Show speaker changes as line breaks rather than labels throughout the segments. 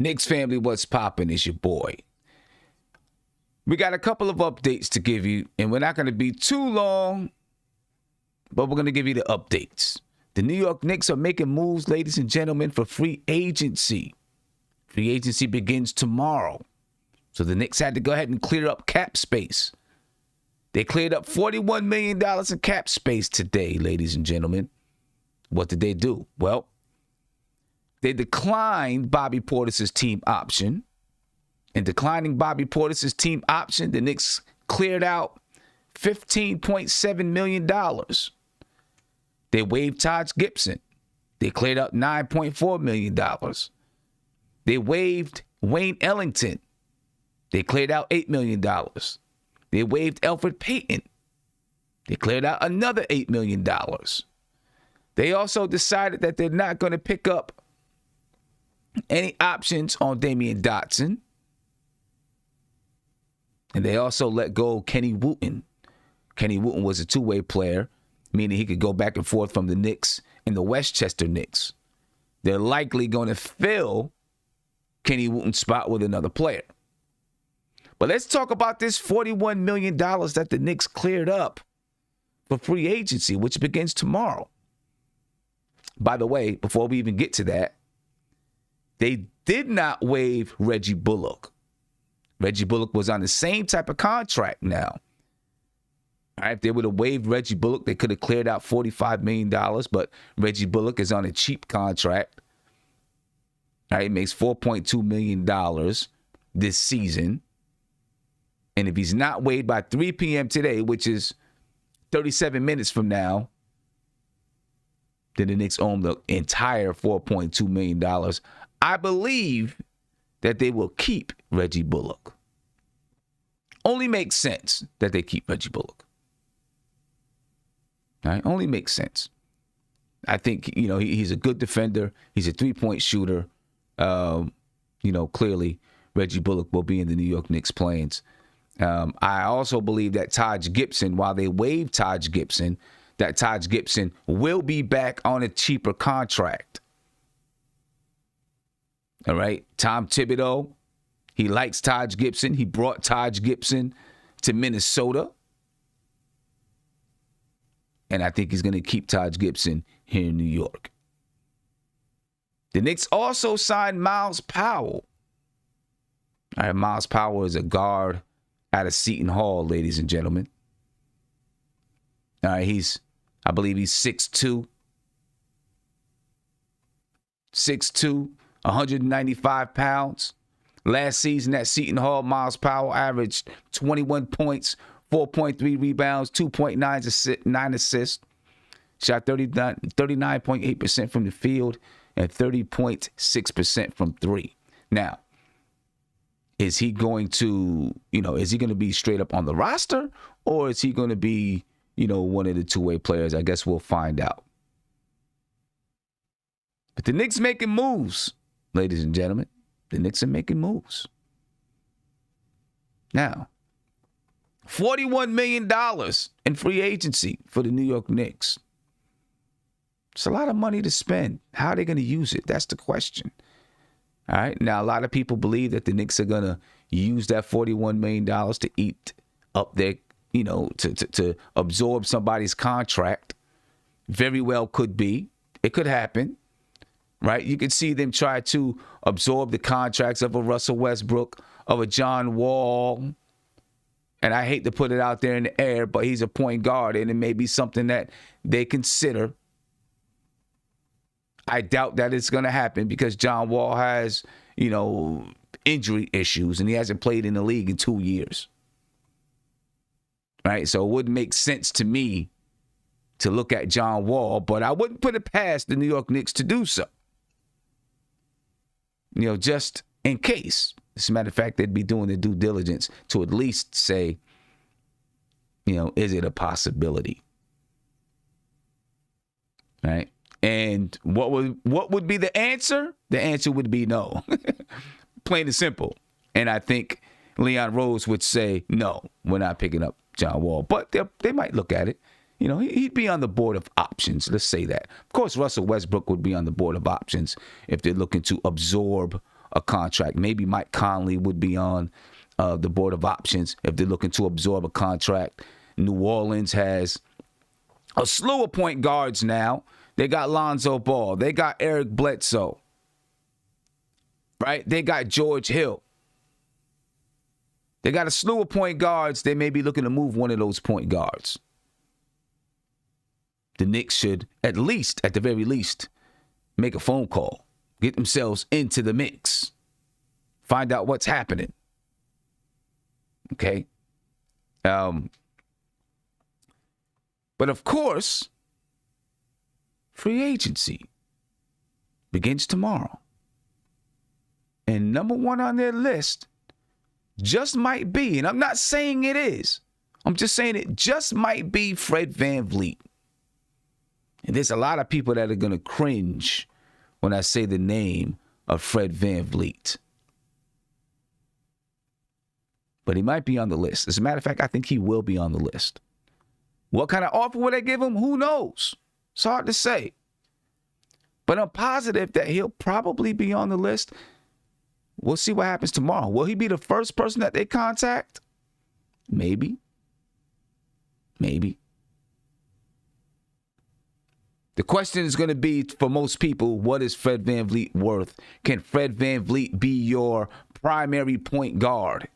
Knicks family, what's poppin'? Is your boy. We got a couple of updates to give you, and we're not going to be too long, but we're going to give you the updates. The New York Knicks are making moves, ladies and gentlemen, for free agency. Free agency begins tomorrow. So the Knicks had to go ahead and clear up cap space. They cleared up $41 million in cap space today, ladies and gentlemen. What did they do? Well, they declined Bobby Portis's team option. In declining Bobby Portis's team option, the Knicks cleared out $15.7 million. They waived Taj Gibson. They cleared up $9.4 million. They waived Wayne Ellington. They cleared out $8 million. They waived Elfrid Payton. They cleared out another $8 million. They also decided that they're not going to pick up any options on Damian Dotson. And they also let go of Kenny Wooten. Kenny Wooten was a two-way player, meaning he could go back and forth from the Knicks and the Westchester Knicks. They're likely going to fill Kenny Wooten's spot with another player. But let's talk about this $41 million that the Knicks cleared up for free agency, which begins tomorrow. By the way, before we even get to that, they did not waive Reggie Bullock. Reggie Bullock was on the same type of contract now. All right, if they would have waived Reggie Bullock, they could have cleared out $45 million, but Reggie Bullock is on a cheap contract. All right, he makes $4.2 million this season. And if he's not waived by 3 p.m. today, which is 37 minutes from now, then the Knicks own the entire $4.2 million. I believe that they will keep Reggie Bullock. Only makes sense that they keep Reggie Bullock. All right? Only makes sense. I think, he's a good defender. He's a three-point shooter. Clearly Reggie Bullock will be in the New York Knicks plans. I also believe that Taj Gibson, while they waived Taj Gibson, that Taj Gibson will be back on a cheaper contract. All right. Tom Thibodeau, he likes Taj Gibson. He brought Taj Gibson to Minnesota. And I think he's going to keep Taj Gibson here in New York. The Knicks also signed Miles Powell. All right, Miles Powell is a guard out of Seton Hall, ladies and gentlemen. All right, I believe he's 6'2". 6'2", 195 pounds. Last season at Seton Hall, Miles Powell averaged 21 points, 4.3 rebounds, 2.9 assists. Shot 39.8% from the field and 30.6% from three. Now, is he going to be straight up on the roster, or is he going to be, one of the two-way players? I guess we'll find out. But the Knicks making moves, ladies and gentlemen. The Knicks are making moves. Now, $41 million in free agency for the New York Knicks. It's a lot of money to spend. How are they going to use it? That's the question. All right. Now, a lot of people believe that the Knicks are going to use that $41 million to eat up their, to absorb somebody's contract. Very well could be. It could happen. Right? You could see them try to absorb the contracts of a Russell Westbrook, of a John Wall. And I hate to put it out there in the air, but he's a point guard, and it may be something that they consider. I doubt that it's going to happen because John Wall has, injury issues, and he hasn't played in the league in 2 years. Right? So it wouldn't make sense to me to look at John Wall, but I wouldn't put it past the New York Knicks to do so. Just in case. As a matter of fact, they'd be doing the due diligence to at least say, is it a possibility? Right? And what would be the answer? The answer would be no. Plain and simple. And I think Leon Rose would say, no, we're not picking up John Wall. But they might look at it. He'd be on the board of options. Let's say that. Of course, Russell Westbrook would be on the board of options if they're looking to absorb a contract. Maybe Mike Conley would be on the board of options if they're looking to absorb a contract. New Orleans has a slew of point guards now. They got Lonzo Ball. They got Eric Bledsoe. Right? They got George Hill. They got a slew of point guards. They may be looking to move one of those point guards. The Knicks should, at the very least, make a phone call. Get themselves into the mix. Find out what's happening. Okay? But of course, free agency begins tomorrow. And number one on their list just might be, and I'm not saying it is, I'm just saying it just might be Fred VanVleet. And there's a lot of people that are going to cringe when I say the name of Fred VanVleet. But he might be on the list. As a matter of fact, I think he will be on the list. What kind of offer will they give him? Who knows? It's hard to say. But I'm positive that he'll probably be on the list. We'll see what happens tomorrow. Will he be the first person that they contact? Maybe. Maybe. The question is going to be, for most people, what is Fred VanVleet worth? Can Fred VanVleet be your primary point guard?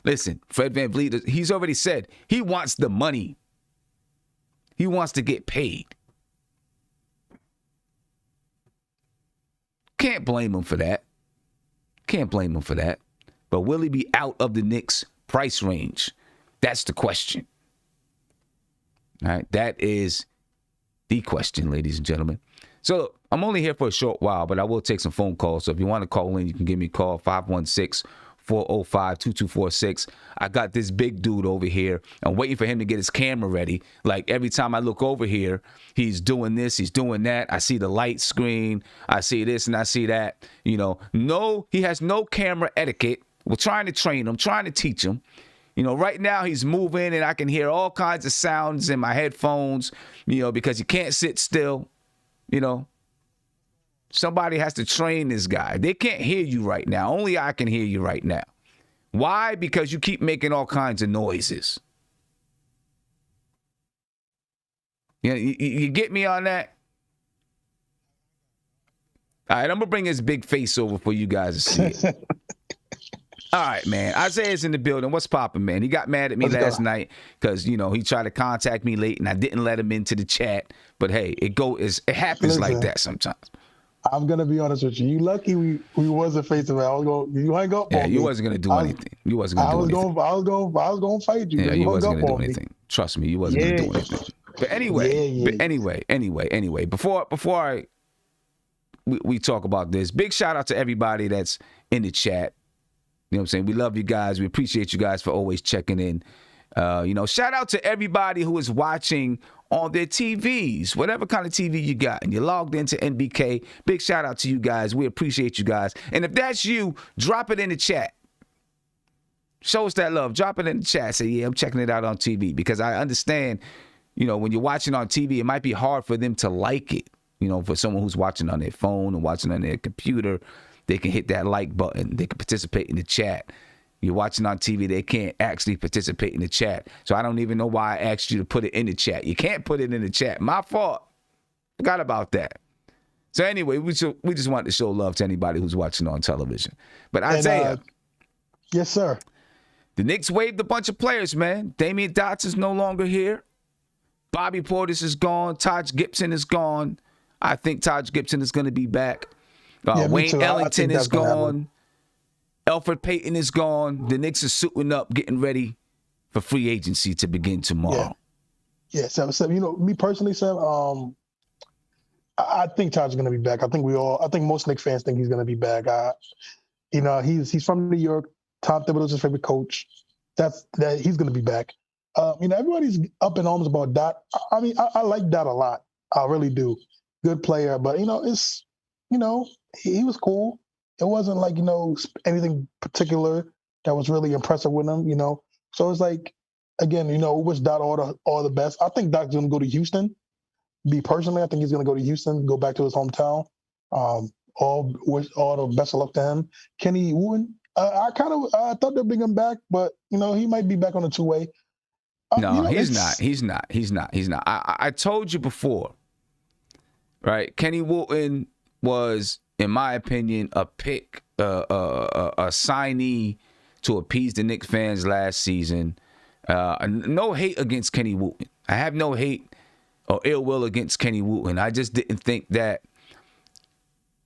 Listen, Fred VanVleet, he's already said he wants the money. He wants to get paid. Can't blame him for that. Can't blame him for that. But will he be out of the Knicks' price range? That's the question. All right, that is the question, ladies and gentlemen. So look, I'm only here for a short while, but I will take some phone calls. So if you want to call in, you can give me a call, 516-405-2246. I got this big dude over here. I'm waiting for him to get his camera ready. Like every time I look over here, he's doing this, he's doing that. I see the light screen. I see this and I see that. You know, no, he has no camera etiquette. We're trying to train him, trying to teach him. You know, right now he's moving and I can hear all kinds of sounds in my headphones, you know, because he can't sit still, you know. Somebody has to train this guy. They can't hear you right now. Only I can hear you right now. Why? Because you keep making all kinds of noises. You know, you get me on that? All right, I'm going to bring his big face over for you guys to see it. All right, man. Isaiah's in the building. What's poppin', man? He got mad at me last night because, you know, he tried to contact me late and I didn't let him into the chat. But, hey, it happens like that sometimes.
I'm gonna be honest with you. You lucky we wasn't face to face. You hung up on me.
Yeah, you wasn't gonna do anything. You wasn't gonna do anything.
I was gonna fight you.
Yeah, you wasn't gonna do anything. Trust me, you wasn't gonna do anything. But anyway, before we talk about this, big shout out to everybody that's in the chat. You know what I'm saying? We love you guys. We appreciate you guys for always checking in. You know, shout out to everybody who is watching on their TVs, whatever kind of TV you got, and you're logged into NBK. Big shout out to you guys. We appreciate you guys. And if that's you, drop it in the chat. Show us that love. Drop it in the chat. Say, yeah, I'm checking it out on TV, because I understand, you know, when you're watching on TV, it might be hard for them to like it. You know, for someone who's watching on their phone or watching on their computer, they can hit that like button. They can participate in the chat. You're watching on TV, they can't actually participate in the chat. So I don't even know why I asked you to put it in the chat. You can't put it in the chat. My fault. Forgot about that. So anyway, we just wanted to show love to anybody who's watching on television. But Isaiah.
Yes, sir.
The Knicks waived a bunch of players, man. Damian Dotson's no longer here. Bobby Portis is gone. Taj Gibson is gone. I think Taj Gibson is going to be back. Wayne Ellington is gone. Elfrid Payton is gone. The Knicks are suiting up, getting ready for free agency to begin tomorrow.
Yeah, Sam, you know, me personally, Sam, I think Taj is going to be back. I think most Knicks fans think he's going to be back. You know, he's from New York. Tom Thibodeau's his favorite coach. He's going to be back. You know, everybody's up in arms about Dot. I mean, I like Dot a lot. I really do. Good player, but he was cool. It wasn't like, you know, anything particular that was really impressive with him, you know. So it's like, again, you know, wish Dot all the best. I think Doc's going to go to Houston. Me personally, I think he's going to go to Houston, go back to his hometown. wish all the best of luck to him. Kenny Wooten, I thought they'd bring him back, but he might be back on the two-way.
No, he's not. He's not. I told you before, right? Kenny Wooten was, in my opinion, a pick, a signee to appease the Knicks fans last season. No hate against Kenny Wooten. I have no hate or ill will against Kenny Wooten. I just didn't think that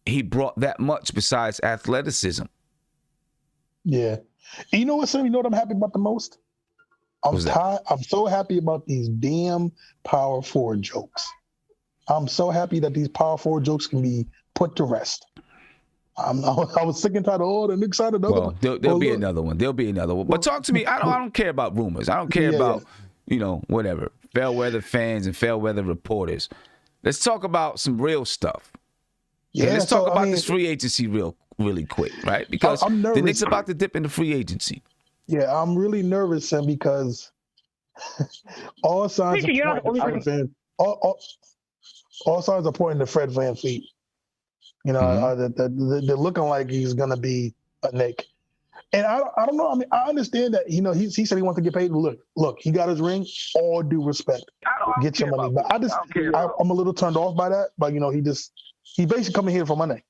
he brought that much besides athleticism.
Yeah. And you know what, Sam? You know what I'm happy about the most? I'm so happy about these damn power forward jokes. I'm so happy that these power forward jokes can be put to rest. I was sick and tired of all the Knicks side of another one.
There'll be another one. There'll be another one. But talk to me. I don't care about rumors. I don't care about, whatever. Fair weather fans and fair weather reporters. Let's talk about some real stuff. Yeah, let's talk about this free agency really quick, right? Because the Knicks about to dip into free agency.
Yeah, I'm really nervous, Sam, because all signs are pointing to Fred VanVleet. They're looking like he's gonna be a Knick. And I don't know. I mean, I understand that. He said he wants to get paid. Look, he got his ring. All due respect, get your money. But I'm a little turned off by that. But he basically coming here for money.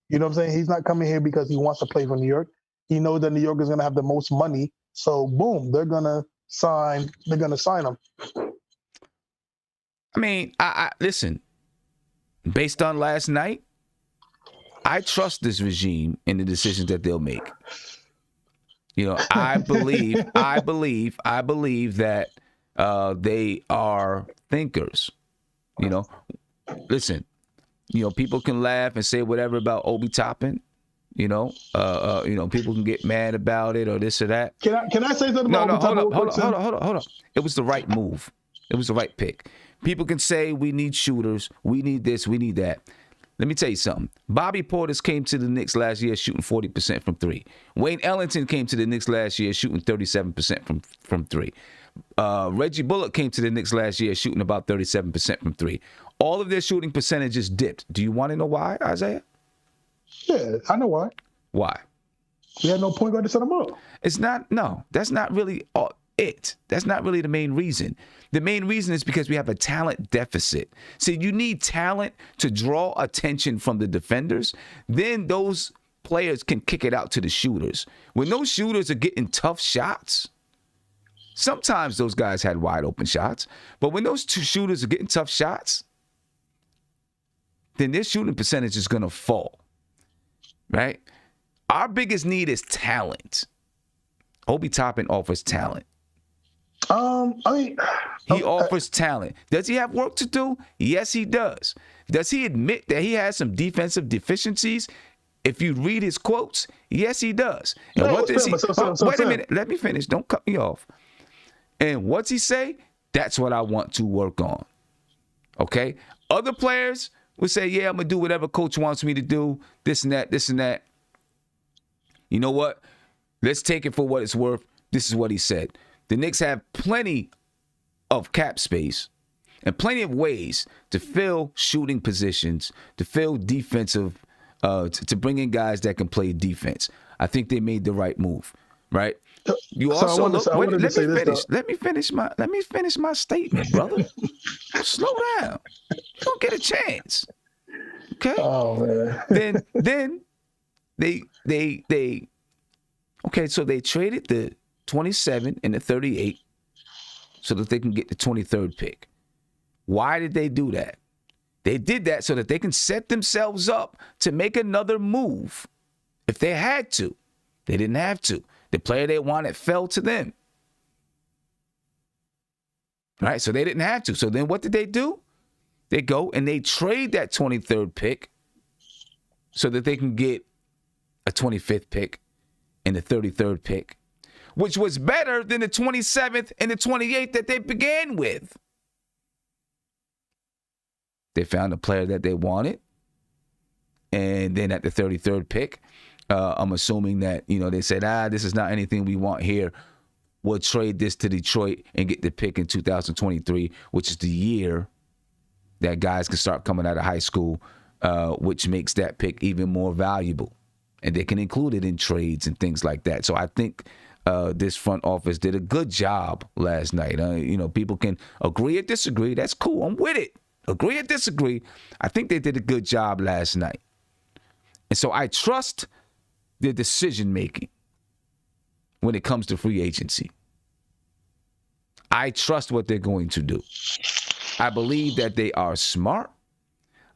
You know what I'm saying? He's not coming here because he wants to play for New York. He knows that New York is gonna have the most money. So boom, they're gonna sign him.
I mean, I listen. Based on last night, I trust this regime in the decisions that they'll make. I believe that they are thinkers. Listen, people can laugh and say whatever about Obi Toppin. People can get mad about it or this or that.
Can I say something about Obi Toppin?
Hold on. It was the right move. It was the right pick. People can say we need shooters, we need this, we need that. Let me tell you something. Bobby Portis came to the Knicks last year shooting 40% from three. Wayne Ellington came to the Knicks last year shooting 37% from three. Reggie Bullock came to the Knicks last year shooting about 37% from three. All of their shooting percentages dipped. Do you want to know why, Isaiah?
Yeah, I know why.
Why?
We had no point guard to set them up.
That's not really it. That's not really the main reason. The main reason is because we have a talent deficit. See, you need talent to draw attention from the defenders. Then those players can kick it out to the shooters. When those shooters are getting tough shots, sometimes those guys had wide open shots. But when those two shooters are getting tough shots, then their shooting percentage is going to fall. Right? Our biggest need is talent. Obi Toppin offers talent. He offers talent. Does he have work to do? Yes, he does. Does he admit that he has some defensive deficiencies? If you read his quotes, yes, he does. And what does he? Wait a minute. Let me finish. Don't cut me off. And what's he say? That's what I want to work on. Okay? Other players would say, yeah, I'm going to do whatever coach wants me to do, this and that, this and that. You know what? Let's take it for what it's worth. This is what he said. The Knicks have plenty of cap space and plenty of ways to fill shooting positions, to fill defensive, to bring in guys that can play defense. I think they made the right move, right? You also let me finish my statement, brother. Slow down. You don't get a chance. Okay.
Oh man.
Then they okay, so they traded the 27 and the 38 so that they can get the 23rd pick. Why did they do that? They did that so that they can set themselves up to make another move if they had to. They didn't have to. The player they wanted fell to them. Right? So they didn't have to. So then what did they do? They go and they trade that 23rd pick so that they can get a 25th pick and the 33rd pick, which was better than the 27th and the 28th that they began with. They found a player that they wanted. And then at the 33rd pick, I'm assuming that, they said, this is not anything we want here. We'll trade this to Detroit and get the pick in 2023, which is the year that guys can start coming out of high school which makes that pick even more valuable. And they can include it in trades and things like that. So I think this front office did a good job last night. People can agree or disagree. That's cool. I'm with it. Agree or disagree. I think they did a good job last night. And so I trust their decision making when it comes to free agency. I trust what they're going to do. I believe that they are smart.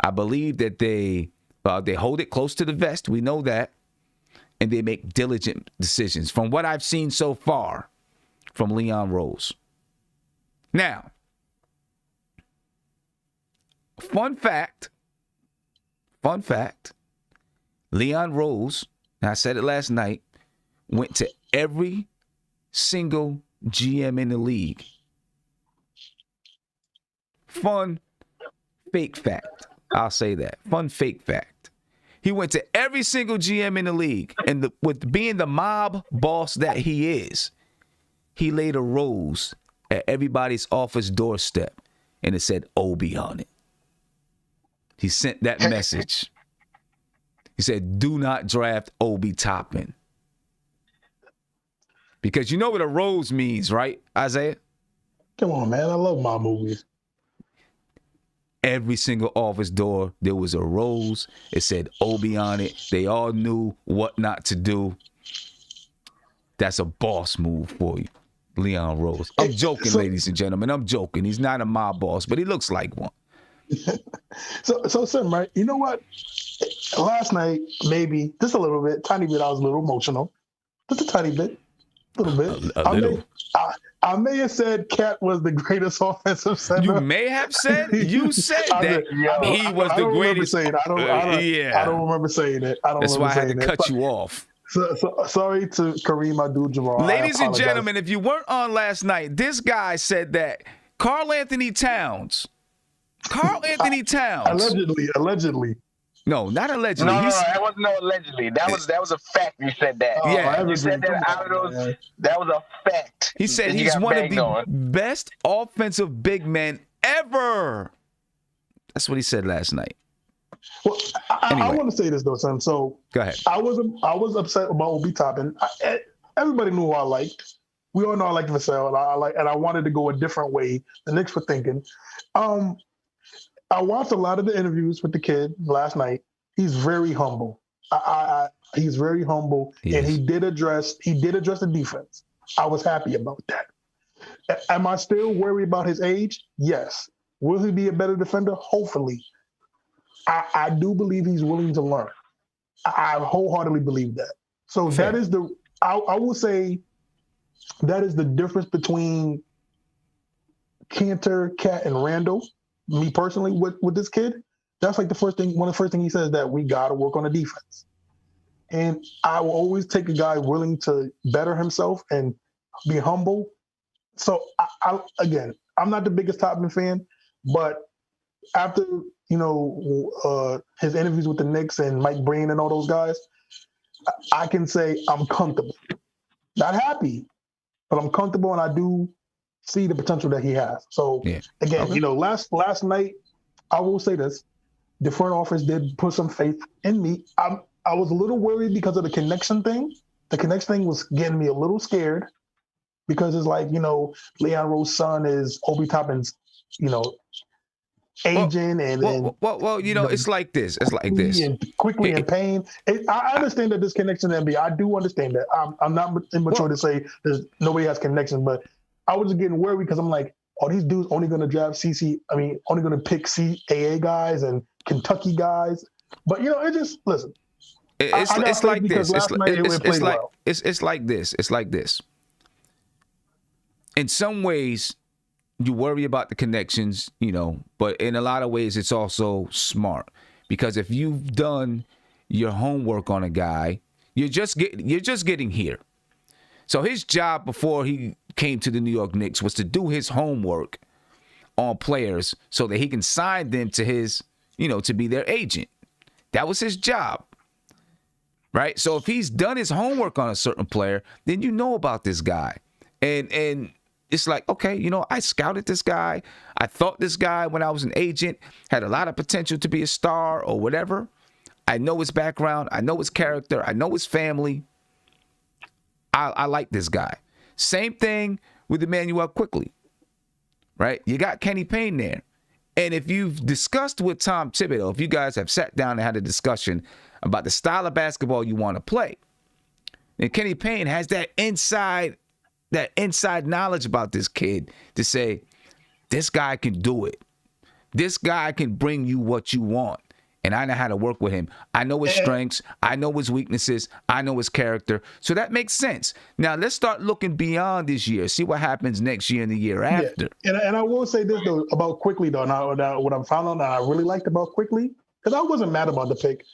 I believe that they hold it close to the vest. We know that. And they make diligent decisions from what I've seen so far from Leon Rose. Now, fun fact, Leon Rose, and I said it last night, went to every single GM in the league. Fun fake fact. I'll say that. Fun fake fact. He went to every single GM in the league, and with being the mob boss that he is, he laid a rose at everybody's office doorstep, and it said Obi on it. He sent that message. He said, "Do not draft Obi Toppin." Because you know what a rose means, right, Isaiah?
Come on, man. I love my movies.
Every single office door, there was a rose. It said Obi on it. They all knew what not to do. That's a boss move for you, Leon Rose. I'm joking, ladies and gentlemen. I'm joking. He's not a mob boss, but he looks like one.
So Sim, right? You know what? Last night, maybe just a little bit, tiny bit, I was a little emotional. Just a tiny bit. A little bit.
A little.
I may have said Cat was the greatest offensive center.
You may have said you said that he was the greatest.
I don't remember saying it.
That's why I had to cut you off.
So sorry to Kareem Abdul-Jabbar.
Ladies and gentlemen, if you weren't on last night, this guy said that Karl Anthony Towns.
Allegedly.
No, not allegedly.
No, that wasn't no allegedly. That was a fact. You said that.
Yeah,
you said that out of those. That was a fact.
He said he's one of the best offensive big men ever. That's what he said last night.
Well, I want to say this though, son. So
go ahead.
I was upset about Obi Toppin. Everybody knew who I liked. We all know I liked Vassell, and I wanted to go a different way. The Knicks were thinking. I watched a lot of the interviews with the kid last night. He's very humble. He's very humble, and he did address the defense. I was happy about that. Am I still worried about his age? Yes. Will he be a better defender? Hopefully. I do believe he's willing to learn. I wholeheartedly believe that. So
Fair.
That is I will say that is the difference between Cantor, Cat, and Randall. Me personally, with this kid, that's like one of the first things he says, that we got to work on the defense. And I will always take a guy willing to better himself and be humble. So I'm not the biggest Toppin fan, but after his interviews with the Knicks and Mike Breen and all those guys, I can say I'm comfortable. Not happy, but I'm comfortable, and I do see the potential that he has. So again, last night, I will say this: the front office did put some faith in me. I was a little worried because of the connection thing. The connection thing was getting me a little scared because it's like, Leon Rose's son is Obi Toppin's, agent
it's like this. It's like this.
And quickly in pain. I understand that this connection, MB. I do understand that. I'm not immature to say nobody has connection, but I was just getting worried because I'm like, these dudes only going to draft only going to pick CAA guys and Kentucky guys. But, listen.
It's like this. It's like this. It's like this. In some ways, you worry about the connections, but in a lot of ways, it's also smart. Because if you've done your homework on a guy, you're just getting here. So his job before he came to the New York Knicks was to do his homework on players so that he can sign them to his, to be their agent. That was his job, right? So if he's done his homework on a certain player, then you know about this guy. And it's like, okay, I scouted this guy. I thought this guy, when I was an agent, had a lot of potential to be a star or whatever. I know his background. I know his character. I know his family. I like this guy. Same thing with Emmanuel Quickly, right? You got Kenny Payne there. And if you've discussed with Tom Thibodeau, if you guys have sat down and had a discussion about the style of basketball you want to play, then Kenny Payne has that inside knowledge about this kid to say, this guy can do it. This guy can bring you what you want. And I know how to work with him. I know his strengths. I know his weaknesses. I know his character. So that makes sense. Now, let's start looking beyond this year. See what happens next year and the year after.
Yeah. And I will say this, though, about Quickly, though. Now, what I'm found out that I really liked about Quickly, because I wasn't mad about the pick.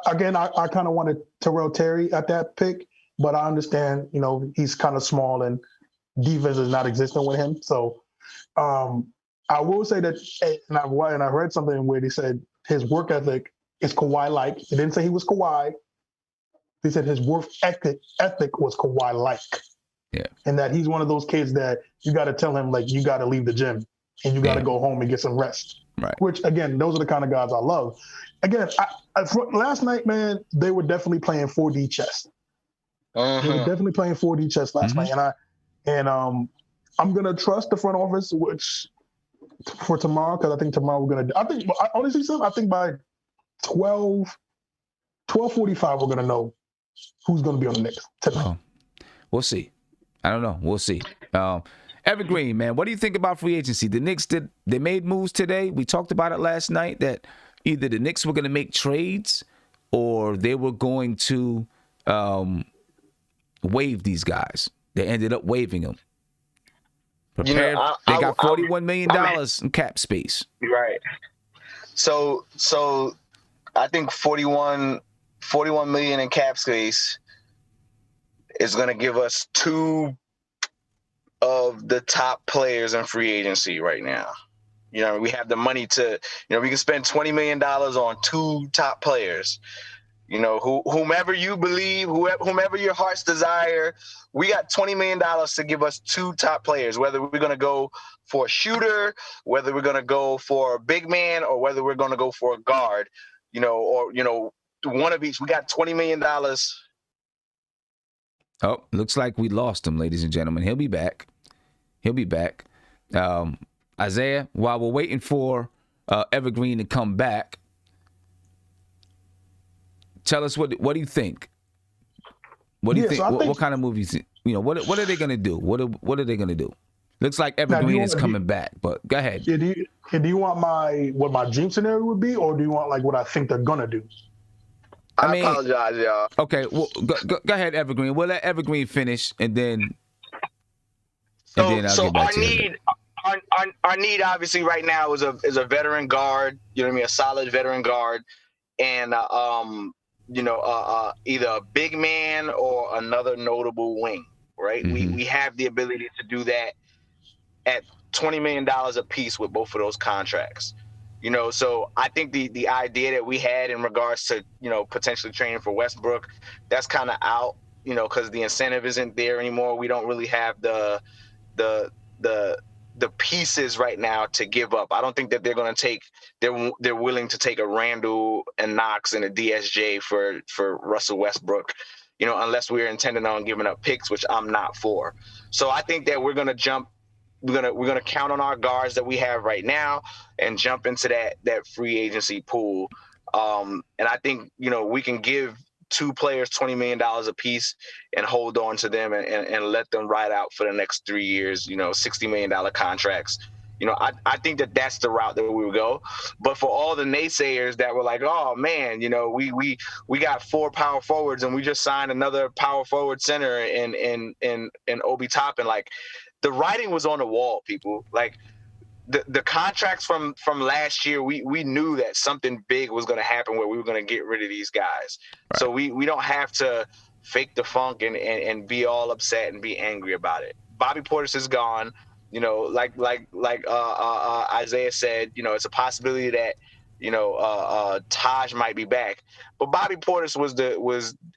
I kind of wanted Terrell Terry at that pick, but I understand, he's kind of small and defense is not existent with him. So I will say that, and I read something where they said, his work ethic is Kawhi-like. They didn't say he was Kawhi. They said his work ethic was Kawhi-like.
Yeah.
And that he's one of those kids that you got to tell him, like, you got to leave the gym and you got to go home and get some rest.
Right.
Which, again, those are the kind of guys I love. Again, last night, man, they were definitely playing 4D chess.
Uh-huh.
They were definitely playing 4D chess last night. And I'm going to trust the front office, which for tomorrow, because I think tomorrow we're going to, honestly, I think by 12:45, we're going to know who's going to be on the Knicks tonight.
Oh, we'll see. I don't know. We'll see. Evergreen, man, what do you think about free agency? The Knicks they made moves today. We talked about it last night that either the Knicks were going to make trades or they were going to waive these guys. They ended up waiving them. Prepared. They got $41 million in cap space.
Right. So I think 41 million in cap space is going to give us two of the top players in free agency right now. We have the money to, we can spend $20 million on two top players. Whomever you believe, whomever your heart's desire, we got $20 million to give us two top players, whether we're going to go for a shooter, whether we're going to go for a big man, or whether we're going to go for a guard, or one of each. We got $20 million.
Oh, looks like we lost him, ladies and gentlemen. He'll be back. Isaiah, while we're waiting for Evergreen to come back, tell us what do you think? What do you think?
So
What kind of movies? What are they going to do? What are they going to do? Looks like Evergreen is coming back, but go ahead.
Do you want what my dream scenario would be, or do you want like what I think they're gonna do?
I apologize, y'all.
Okay, well, go ahead, Evergreen. We'll let Evergreen finish, and then
I'll
get back to you.
Our need obviously right now is a veteran guard. You know what I mean? A solid veteran guard, and either a big man or another notable wing. Right?
Mm-hmm.
We have the ability to do that at $20 million a piece with both of those contracts. So I think the idea that we had in regards to, potentially training for Westbrook, that's kind of out, because the incentive isn't there anymore. We don't really have the pieces right now to give up. I don't think that they're willing to take a Randall and Knox and a DSJ for Russell Westbrook, unless we're intending on giving up picks, which I'm not for. So I think that we're going to jump. We're gonna count on our guards that we have right now and jump into that free agency pool. And I think we can give two players $20 million a piece and hold on to them and let them ride out for the next 3 years. $60 million contracts. I think that that's the route that we would go. But for all the naysayers that were like, oh man, we got 4 power forwards and we just signed another power forward center in Obi Toppin, like. The writing was on the wall, people. Like the contracts from last year, we knew that something big was going to happen where we were going to get rid of these guys. Right. So we don't have to fake the funk and be all upset and be angry about it. Bobby Portis is gone. Like Isaiah said, it's a possibility that Taj might be back, but Bobby Portis was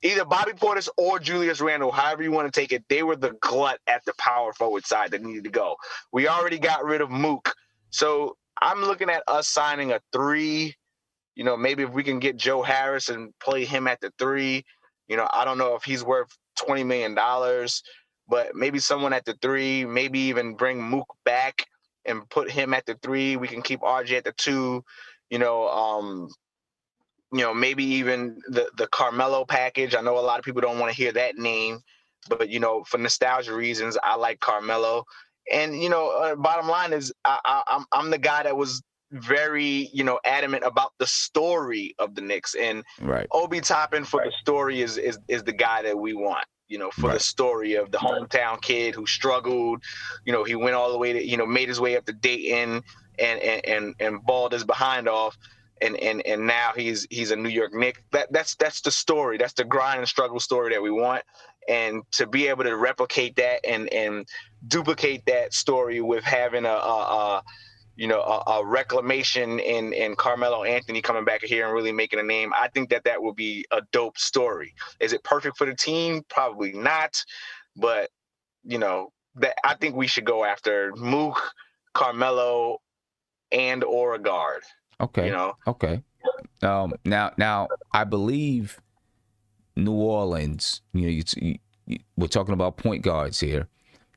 either Bobby Portis or Julius Randle, however you want to take it. They were the glut at the power forward side that needed to go. We already got rid of Mook, so I'm looking at us signing a 3. Maybe if we can get Joe Harris and play him at the 3. I don't know if he's worth $20 million, but maybe someone at the 3. Maybe even bring Mook back and put him at the 3. We can keep RJ at the 2. Maybe even the Carmelo package. I know a lot of people don't want to hear that name, but for nostalgia reasons, I like Carmelo. And bottom line is, I'm the guy that was very adamant about the story of the Knicks, and
Right.
Obi Toppin for the story is the guy that we want. For the story of the hometown kid who struggled. He went all the way to made his way up to Dayton and balled his behind off. And now he's a New York Knick. That's the story. That's the grind and struggle story that we want. And to be able to replicate that and duplicate that story with having a reclamation in Carmelo Anthony coming back here and really making a name, I think that will be a dope story. Is it perfect for the team? Probably not. But that I think we should go after Mook, Carmelo, and or a guard.
Okay. Okay. Now, I believe New Orleans. We're talking about point guards here.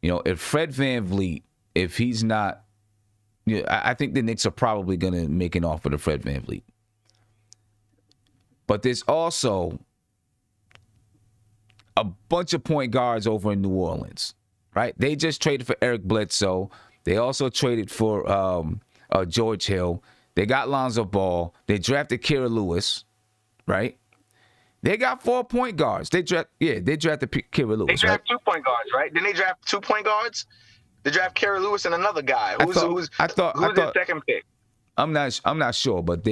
If Fred VanVleet, if he's not, I think the Knicks are probably going to make an offer to Fred VanVleet. But there's also a bunch of point guards over in New Orleans, right? They just traded for Eric Bledsoe. They also traded for George Hill. They got Lonzo Ball. They drafted Kira Lewis, right? They got 4 point guards. They drafted Kira Lewis.
They drafted 2 point guards, right? Didn't they draft 2 point guards? They draft Kira Lewis and another guy. Who's their second pick?
I'm not sure, but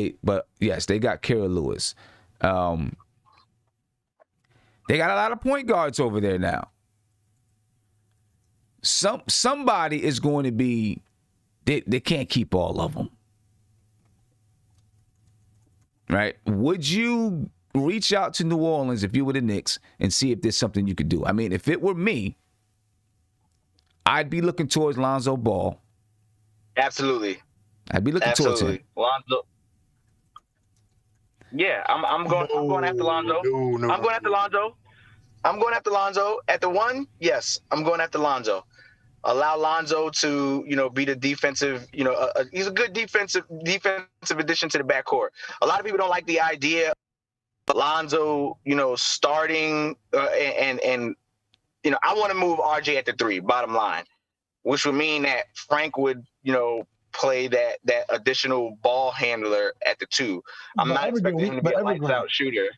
yes, they got Kira Lewis. They got a lot of point guards over there now. Somebody is going to be. They can't keep all of them. Right? Would you reach out to New Orleans if you were the Knicks and see if there's something you could do? I mean, if it were me, I'd be looking towards Lonzo Ball.
Absolutely.
I'd be looking towards him.
Lonzo. Yeah, I'm going after Lonzo.
No.
I'm going after Lonzo. I'm going after Lonzo. At the 1, yes, I'm going after Lonzo. Allow Lonzo to, be the defensive, he's a good defensive addition to the backcourt. A lot of people don't like the idea of Lonzo, starting and I want to move RJ at the 3, bottom line, which would mean that Frank would, play that additional ball handler at the 2. I'm not expecting him to be a lights out shooter.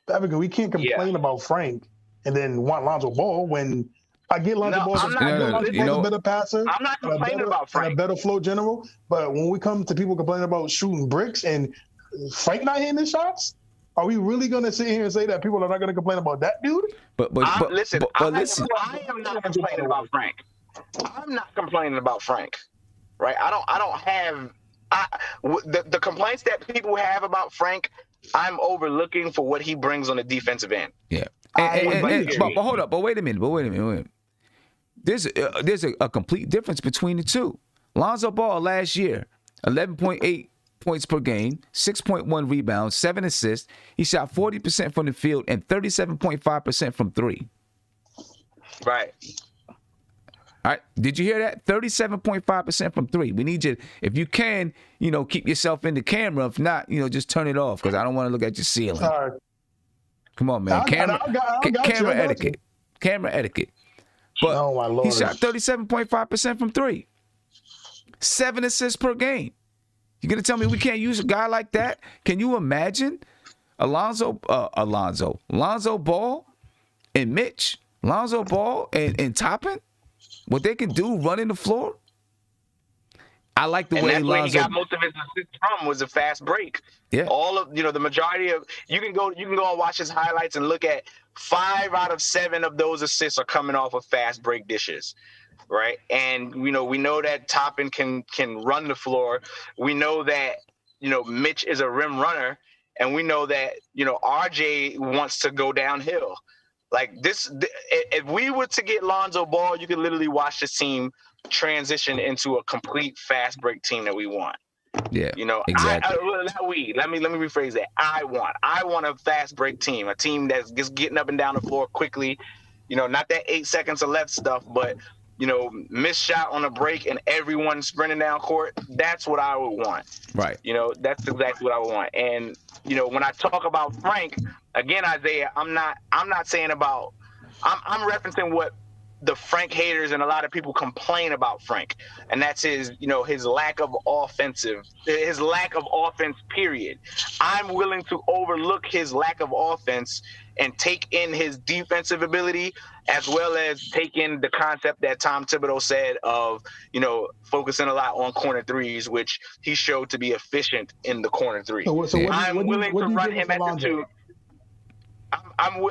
We can't complain about Frank and then want Lonzo Ball when I get Lonzo Ball. A better passer.
I'm not complaining about Frank.
And a better flow general. But when we come to people complaining about shooting bricks and Frank not hitting his shots, are we really going to sit here and say that people are not going to complain about that dude?
Listen, I am not complaining about Frank. I'm not complaining about Frank. Right? I don't have the complaints that people have about Frank. I'm overlooking for what he brings on the defensive end.
Yeah. But hold up. But wait a minute. There's a complete difference between the two. Lonzo Ball last year, 11.8 points per game, 6.1 rebounds, 7 assists. He shot 40% from the field and 37.5% from 3.
Right.
All right. Did you hear that? 37.5% from 3. We need you, if you can, keep yourself in the camera. If not, just turn it off because I don't want to look at your ceiling.
Sorry.
Come on, man. Camera etiquette. Camera etiquette. But
my Lord.
He shot 37.5% from 3. 7 assists per game. You're going to tell me we can't use a guy like that? Can you imagine Lonzo Ball and Mitch, Lonzo Ball and Toppin? What they can do running the floor? I like the way
that's
Lonzo.
Where he got most of his assists from was a fast break.
Yeah.
All of the majority of you can go and watch his highlights and look at 5 out of 7 of those assists are coming off of fast break dishes, right? And we know that Toppin can run the floor. We know that Mitch is a rim runner, and we know that RJ wants to go downhill. Like this, if we were to get Lonzo Ball, you could literally watch this team transition into a complete fast break team that we want.
Yeah, exactly.
Let me rephrase that. I want a fast break team, a team that's just getting up and down the floor quickly. Not that 8 seconds of left stuff, but missed shot on a break and everyone sprinting down court. That's what I would want.
Right.
That's exactly what I would want. And when I talk about Frank, again, Isaiah, I'm not saying about. I'm referencing what the Frank haters and a lot of people complain about Frank, and that's his lack of offense, period. I'm willing to overlook his lack of offense and take in his defensive ability, as well as take in the concept that Tom Thibodeau said of, focusing a lot on corner threes, which he showed to be efficient in the corner three. I'm willing to run him at the two.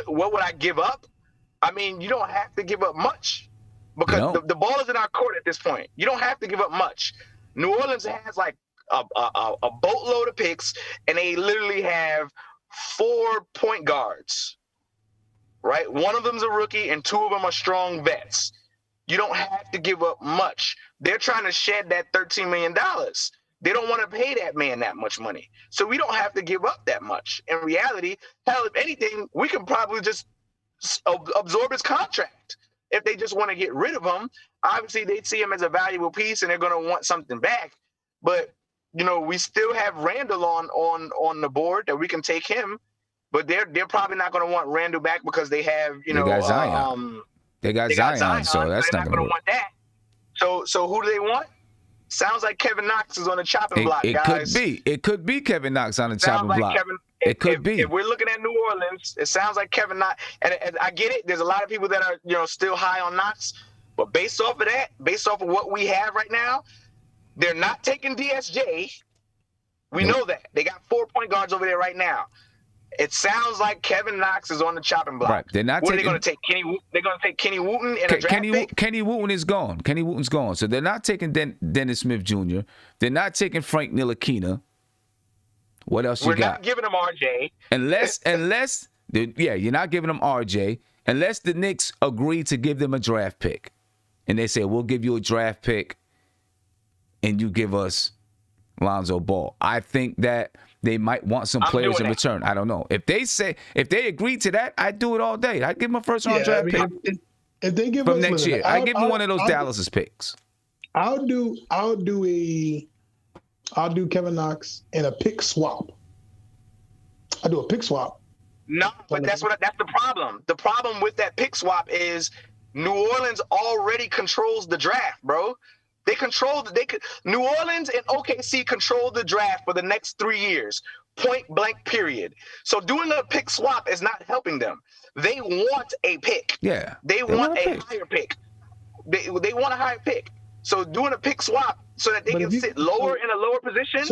What would I give up? I mean, you don't have to give up much because the ball is in our court at this point. You don't have to give up much. New Orleans has like a boatload of picks, and they literally have 4 point guards, right? One of them's a rookie, and 2 of them are strong vets. You don't have to give up much. They're trying to shed that $13 million. They don't want to pay that man that much money. So we don't have to give up that much. In reality, hell, if anything, we can probably just absorb his contract. If they just want to get rid of him, obviously they see him as a valuable piece and they're going to want something back. But we still have Randall on the board that we can take him, but they're probably not going to want Randall back because they have
they got Zion. They got Zion, so that's not going to
want that. So who do they want? Sounds like Kevin Knox is on the chopping block, guys.
It could be Kevin Knox on the chopping block. It could be.
If we're looking at New Orleans, it sounds like Kevin Knox. And I get it. There's a lot of people that are still high on Knox, but based off of that, based off of what we have right now, they're not taking DSJ. We know that. They got 4 point guards over there right now. It sounds like Kevin Knox is on the chopping block.
Right. They're not.
What are they going to take? They're going to take Kenny Wooten in a draft pick?
Kenny Wooten is gone. Kenny Wooten's gone. So they're not taking Dennis Smith Jr. They're not taking Frank Ntilikina. What else you got?
We're not giving them RJ.
Unless you're not giving them RJ unless the Knicks agree to give them a draft pick, and they say we'll give you a draft pick, and you give us Lonzo Ball. I think that they might want some players in return. I don't know. If they agree to that, I'd do it all day. I'd give them a first round draft pick.
If they give
from next year, I'd give them one of those Dallas's picks.
I'll do Kevin Knox in a pick swap. I do a pick swap.
No, but that's the problem. The problem with that pick swap is New Orleans already controls the draft, bro. New Orleans and OKC control the draft for the next 3 years, point blank period. So doing a pick swap is not helping them. They want a pick.
Yeah.
They want a higher pick. They want a higher pick. So doing a pick swap so that they can sit lower in a lower position,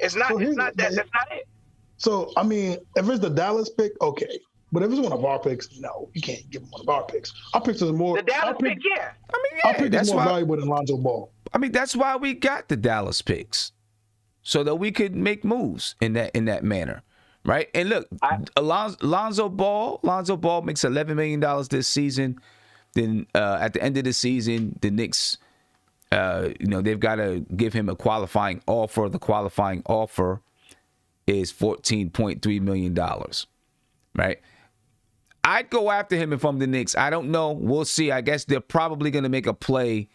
that's not it.
So, I mean, if it's the Dallas pick, okay. But if it's one of our picks, no, you can't give them one of our picks. Our picks is more.
The Dallas pick, yeah.
I mean,
our pick is more valuable than Lonzo Ball.
I mean, that's why we got the Dallas picks, so that we could make moves in that manner, right? And look, Lonzo Ball makes $11 million this season. Then at the end of the season, the Knicks, they've got to give him a qualifying offer. The qualifying offer is $14.3 million, right? I'd go after him if I'm the Knicks. I don't know. We'll see. I guess they're probably going to make a play,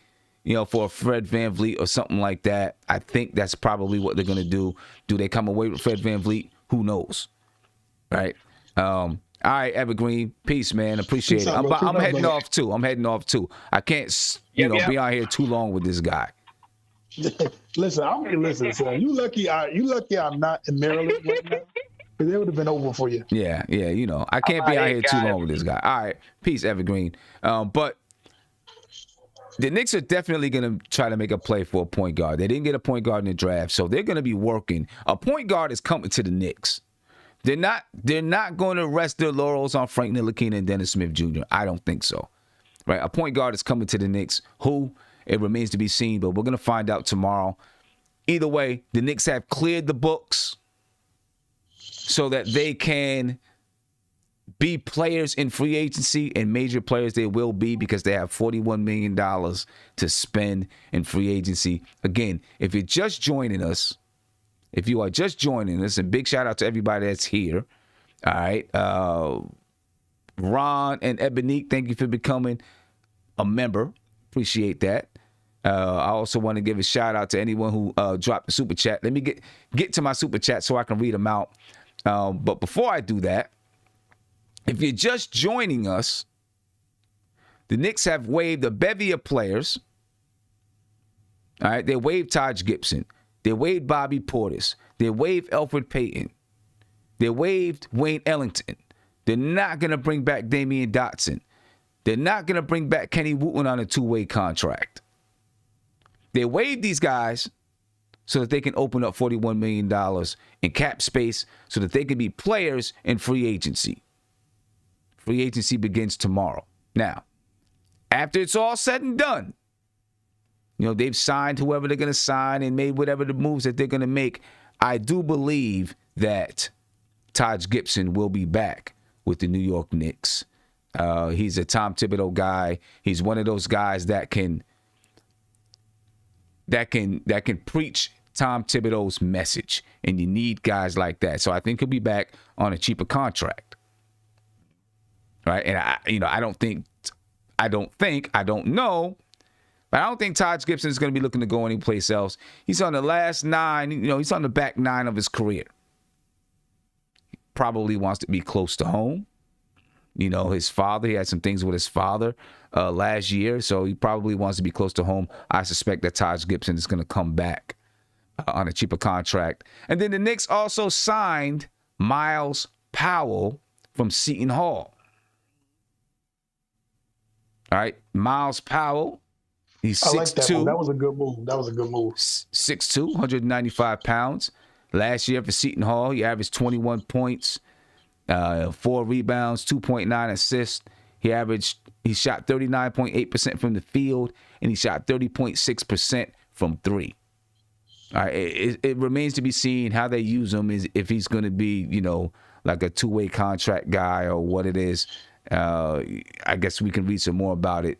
for a Fred VanVleet or something like that. I think that's probably what they're going to do. Do they come away with Fred VanVleet? Who knows, right? All right, Evergreen. Peace, man. Appreciate it. I'm heading off too. I can't, be out here too long with this guy.
Listen, son. You lucky I'm not in Maryland right now. Because it would have been over for you.
Yeah. I can't be out here too long with this guy. All right. Peace, Evergreen. But the Knicks are definitely going to try to make a play for a point guard. They didn't get a point guard in the draft, so they're going to be working. A point guard is coming to the Knicks. They're not going to rest their laurels on Frank Ntilikina and Dennis Smith Jr. I don't think so. Right? A point guard is coming to the Knicks. Who? It remains to be seen, but we're going to find out tomorrow either way, the Knicks have cleared the books so that they can be players in free agency, and major players they will be because they have $41 million to spend in free agency. Again, if you're just joining us, and big shout out to everybody that's here. All right. Ron and Ebonique, thank you for becoming a member. Appreciate that. I also want to give a shout out to anyone who dropped the super chat. Let me get to my super chat so I can read them out. But before I do that, if you're just joining us, the Knicks have waived a bevy of players. All right, they waived Taj Gibson. They waived Bobby Portis. They waived Elfrid Payton. They waived Wayne Ellington. They're not going to bring back Damian Dotson. They're not going to bring back Kenny Wooten on a two-way contract. They waived these guys so that they can open up $41 million in cap space so that they can be players in free agency. Free agency begins tomorrow. Now, after it's all said and done, they've signed whoever they're going to sign and made whatever the moves that they're going to make. I do believe that Taj Gibson will be back with the New York Knicks. He's a Tom Thibodeau guy. He's one of those guys that can preach Tom Thibodeau's message, and you need guys like that. So I think he'll be back on a cheaper contract. Right? And I don't know, but I don't think Taj Gibson is going to be looking to go anyplace else. He's on the last 9, he's on the back 9 of his career. He probably wants to be close to home. His father, he had some things with his father last year, so he probably wants to be close to home. I suspect that Taj Gibson is going to come back on a cheaper contract. And then the Knicks also signed Miles Powell from Seton Hall. All right, Miles Powell, he's 6'2".
I like that move. That was a good move.
6'2", 195 pounds. Last year for Seton Hall, he averaged 21 points, 4 rebounds, 2.9 assists. He shot 39.8% from the field, and he shot 30.6% from 3. All right, it remains to be seen how they use him, is if he's going to be, like a two-way contract guy or what it is. I guess we can read some more about it.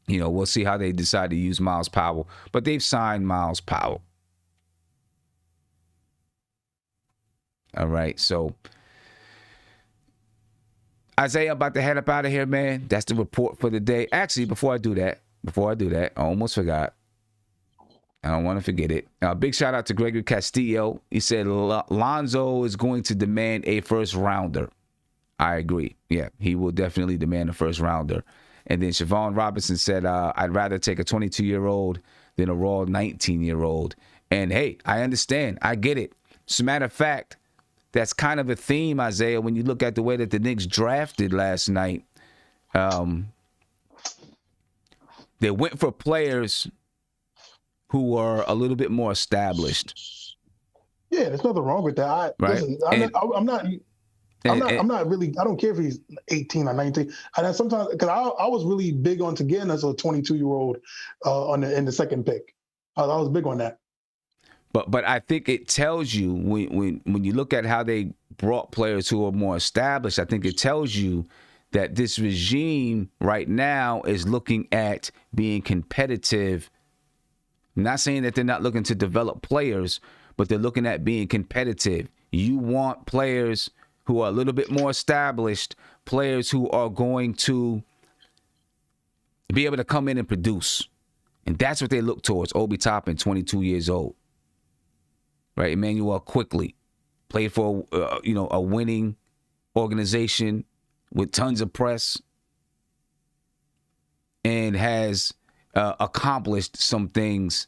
We'll see how they decide to use Miles Powell. But they've signed Miles Powell. All right, so Isaiah, I'm about to head up out of here, man. That's the report for the day. Actually, before I do that, I almost forgot. I don't want to forget it. Big shout out to Gregory Castillo. He said Lonzo is going to demand a first rounder. I agree. Yeah, he will definitely demand a first rounder. And then Siobhan Robinson said, I'd rather take a 22-year-old than a raw 19-year-old. And hey, I understand. I get it. As a matter of fact, that's kind of a theme, Isaiah, when you look at the way that the Knicks drafted last night. They went for players who are a little bit more established.
Yeah, there's nothing wrong with that. Listen, I'm not really. I don't care if he's 18 or 19. And sometimes, because I was really big on getting us a 22-year-old in the second pick. I was big on that.
But I think it tells you when you look at how they brought players who are more established. I think it tells you that this regime right now is looking at being competitive. I'm not saying that they're not looking to develop players, but they're looking at being competitive. You want players who are a little bit more established, players who are going to be able to come in and produce. And that's what they look towards. Obi Toppin, 22 years old. Right? Emmanuel Quickly played for a winning organization with tons of press and has accomplished some things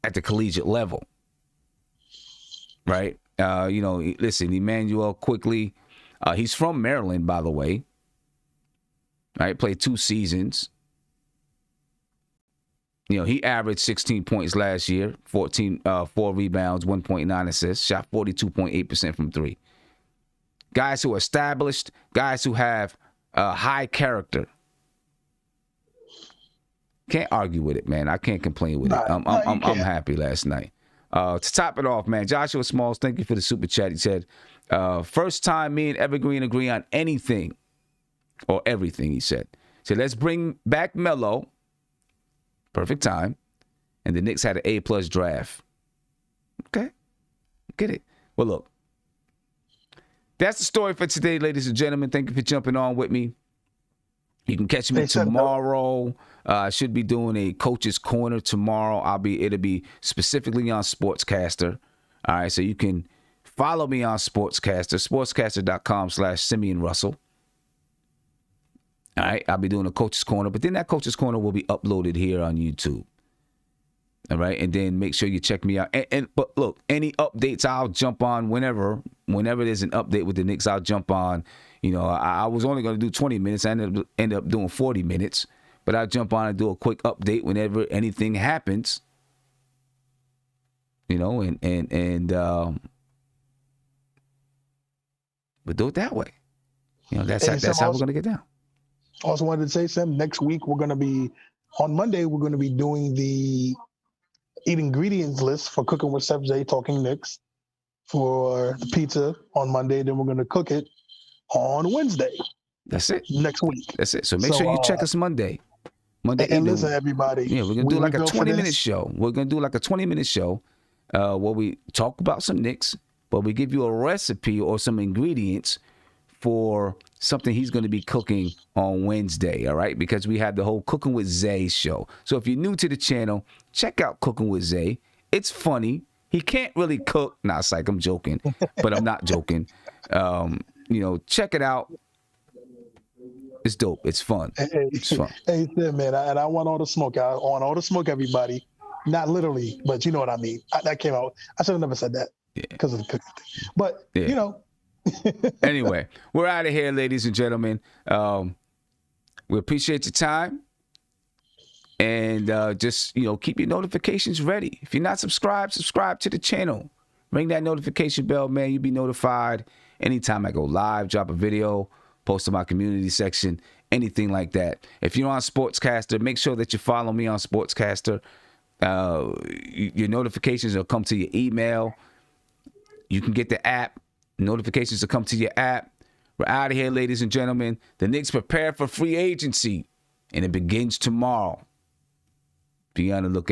at the collegiate level. Right? Listen, Emmanuel Quickly, he's from Maryland, by the way. Right? Played 2 seasons. He averaged 16 points last year, 4 rebounds, 1.9 assists, shot 42.8% from 3. Guys who are established, guys who have high character. Can't argue with it, man. I can't complain with it. I'm happy last night. To top it off, man, Joshua Smalls, thank you for the super chat. He said, first time me and Evergreen agree on anything or everything, he said. So let's bring back Melo. Perfect time. And the Knicks had an A+ draft. Okay. Get it. Well, look. That's the story for today, ladies and gentlemen. Thank you for jumping on with me. You can catch me tomorrow. I should be doing a Coach's Corner tomorrow. It'll be specifically on Sportscaster. All right, so you can follow me on Sportscaster, sportscaster.com/Simeon Russell. All right, I'll be doing a Coach's Corner, but then that Coach's Corner will be uploaded here on YouTube. All right, and then make sure you check me out. But look, any updates, I'll jump on whenever there's an update with the Knicks. I'll jump on. You know, I was only going to do 20 minutes. I ended up doing 40 minutes. But I'll jump on and do a quick update whenever anything happens. You know, but do it that way. You know, that's how we're going to get down.
Also wanted to say, Sam, next week on Monday, we're going to be doing the ingredients list for Cooking with Sep J, Talking Knicks, for the pizza on Monday. Then we're going to cook it on Wednesday.
That's it.
Next week.
That's it. So make sure you check us Monday.
And
evening.
Listen, everybody.
Yeah, we're going to do like a 20-minute show. We're going to do like a 20-minute show where we talk about some Knicks, but we give you a recipe or some ingredients for something he's going to be cooking on Wednesday, all right? Because we have the whole Cooking with Zay show. So if you're new to the channel, check out Cooking with Zay. It's funny. He can't really cook. Nah, it's like I'm joking, but I'm not joking. You know, check it out. It's dope. It's fun. It's fun.
Hey, man, and I want all the smoke. I want all the smoke, everybody. Not literally, but you know what I mean. That came out. I should have never said that because of the cooking thing. But, you know.
Anyway, we're out of here, ladies and gentlemen. We appreciate your time. And just, you know, keep your notifications ready. If you're not subscribed, subscribe to the channel. Ring that notification bell, man. You'll be notified anytime I go live, drop a video, post to my community section, anything like that. If you're on Sportscaster, make sure that you follow me on Sportscaster. Your notifications will come to your email. You can get the app. Notifications will come to your app. We're out of here, ladies and gentlemen. The Knicks prepare for free agency, and it begins tomorrow. Be on the lookout.